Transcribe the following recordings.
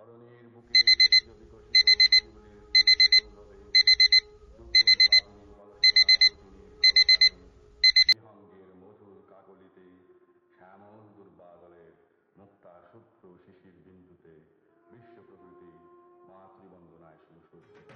ধরনীর বুকে সদ্য বিকশিত শিউলির স্নিগ্ধ সৌরভে দুকুল প্লাবনী কলসনা প্রতিনীর কলতানে বিহঙ্গের মধুর কাকলিতে শ্যামল দুর্বাদলের মুক্তা সূত্র শিশির বিন্দুতে বিশ্ব প্রকৃতি মাতৃবন্দনায় সুসজ্জিত।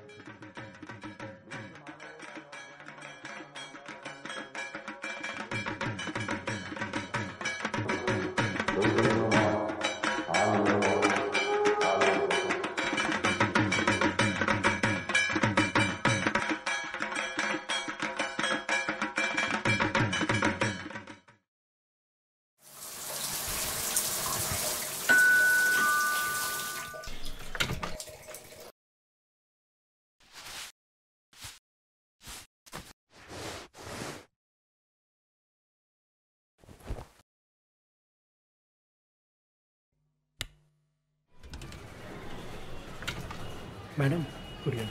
Madam, courier.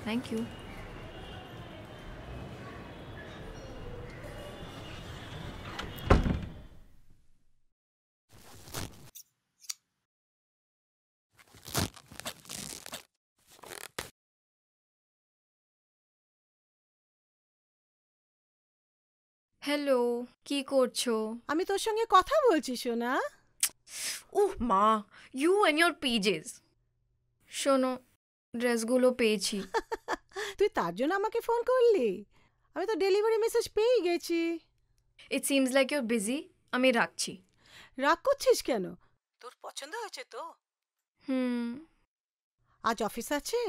Thank you. Hello, কি করছো? আমি তোর সঙ্গে কথা বলছি সোনা। উহ মা, ইউ অ্যান্ড ইয়োর পেজেস। শোনো, ড্রেসগুলো পেয়েছি। তুই তার জন্য আমাকে ফোন করলি? আমি তো ডেলিভারি মেসেজ পেয়ে গেছি। It seems like your busy. আমি রাখছি। রাগ করছিস কেন? তোর পছন্দ হয়েছে তো? আজ অফিস আছে?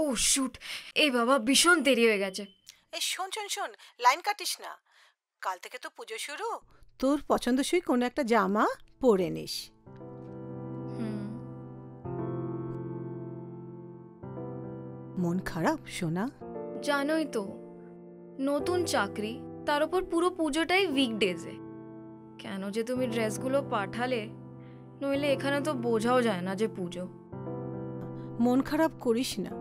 ও শুট, এই বাবা ভীষণ দেরি হয়ে গেছে। এই শোন শোন শোন, লাইন কাটিস না। কাল থেকে তো পুজো শুরু। তোর পছন্দসই কোনো একটা জামা পরে নিস। মন খারাপ সোনা? জানোই তো, নতুন চাকরি, তার উপর পুরো পুজোটাই উইকডেজে। কেন যে তুমি ড্রেসগুলো পাঠালে, নইলে এখানে তো বোঝাও যায় না যে পুজো। মন খারাপ করিস না।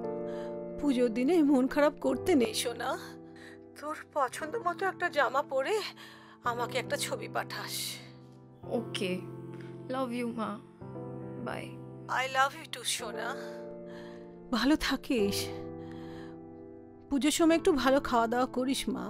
পুজোর দিনে মন খারাপ করতে নেই সোনা। তোর পছন্দ মতো একটা জামা পরে আমাকে একটা ছবি পাঠাস। ওকে, লাভ ইউ মা, bye. I love you too সোনা। ভালো থাকিস। পুজোর সময় একটু ভালো খাওয়া দাওয়া করিস মা।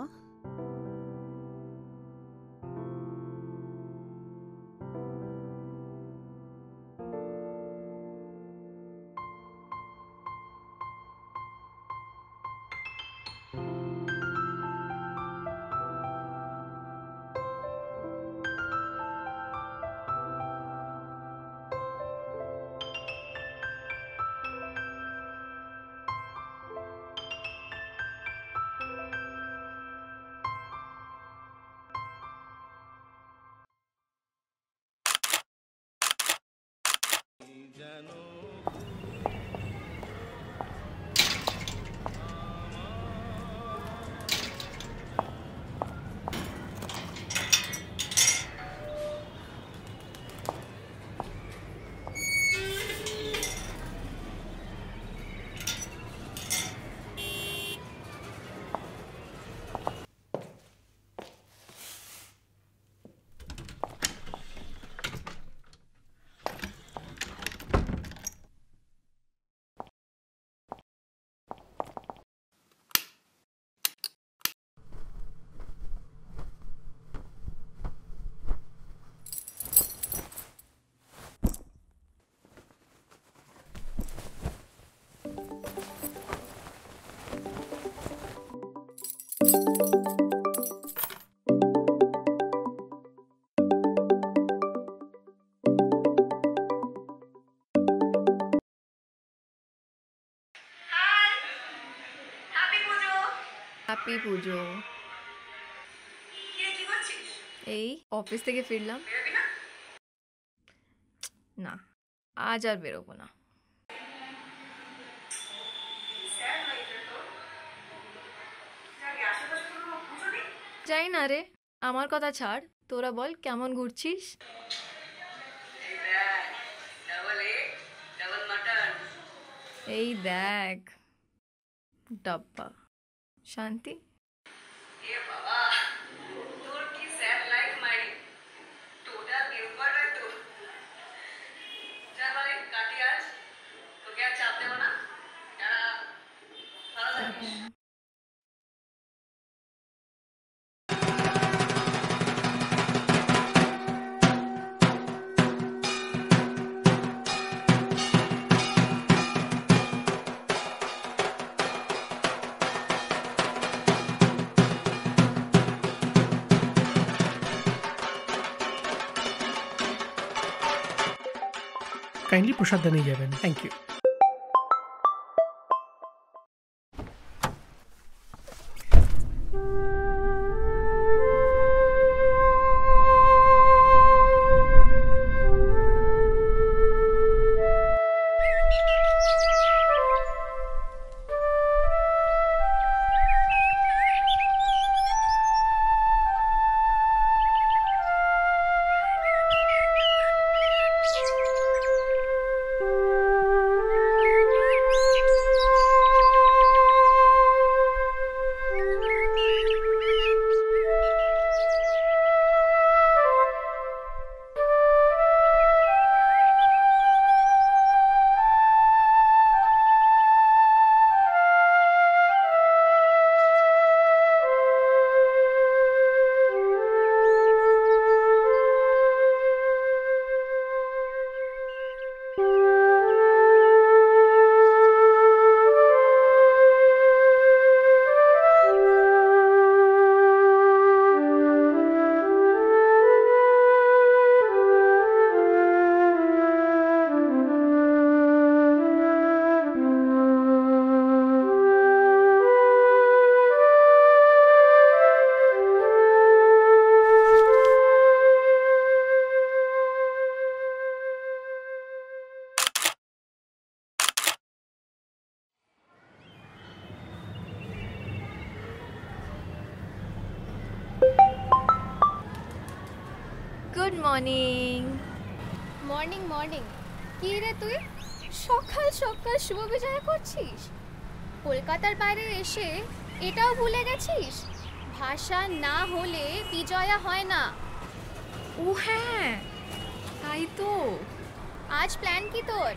হ্যাপি পুজো। এই অফিস থেকে ফিরলাম। না, আজ আর বেরোবো না। যাই না রে, আমার কথা ছাড়, তোরা বল কেমন ঘুরছিস? এই দেখ ডাব্বা। শান্তি? কাইন্ডলি প্রসাদটা নিয়ে যাবেন। Thank you. Good morning. Morning morning. কি রে তুই সকাল সকাল শুভ বিজয়া করছিস? কলকাতার বাইরে এসে এটাও ভুলে গেছিস ভাষা না হলে বিজয়া হয় না। ও হ্যাঁ, তাই তো। আজ প্ল্যান কি তোর?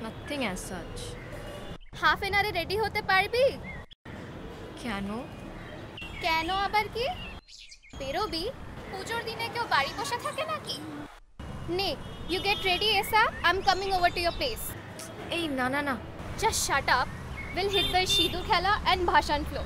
Nothing as such. Half an আওয়ারে রেডি হতে পারবি? কেন? কেন আবার কি? বেরোবি? পুজোর দিনে কেউ বাড়ি বসে থাকে নাকি? নে, ইউ গেট রেডি এসা, I am coming over to your place. এই না না না, just shut up, will hit the sindoor khela and ভাসান ফ্লো।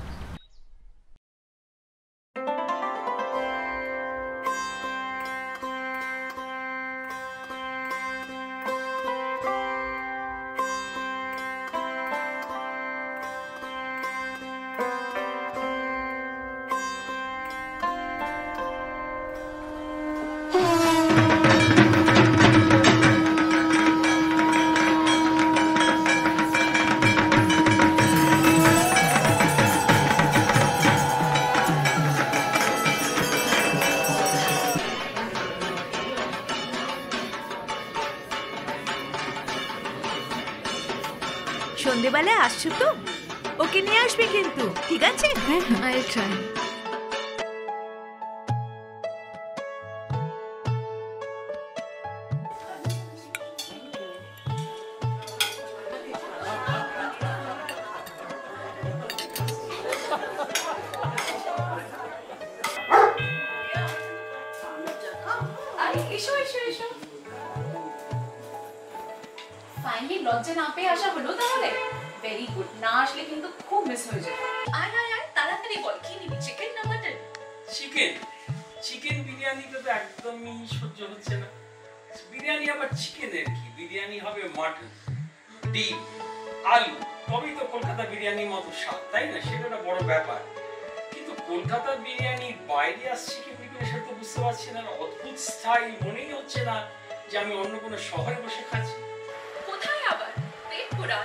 সন্ধেবেলায় আসছো তো? ওকে নিয়ে আসবে কিন্তু, ঠিক আছে? I try. এসো এসো এসো। ফাইনালি লজ্জা না পেয়ে আসা হলো তাহলে? Very good. না আসলে কিন্তু খুব মিস হয়ে যেত। আয় আয় আয়, তাড়াতাড়ি বল কি নিবি, চিকেন না মাটন? চিকেন। চিকেন বিরিয়ানিটা তো একদমই সহ্য হচ্ছে না। বিরিয়ানি আবার চিকেনের কি? বিরিয়ানি হবে মাটন, ডিম, আলু, তবেই তো কলকাতা বিরিয়ানির মতো স্বাদ, তাই না? সেটা একটা বড় ব্যাপার। কিন্তু কলকাতা বিরিয়ানির বাইরে আসছে কি সেটা তো বুঝতে পারছি না। অদ্ভুত স্টাইল, মনেই হচ্ছে না যে আমি অন্য কোনো শহরে বসে খাচ্ছি। কোথায় আবার? পেট পুরা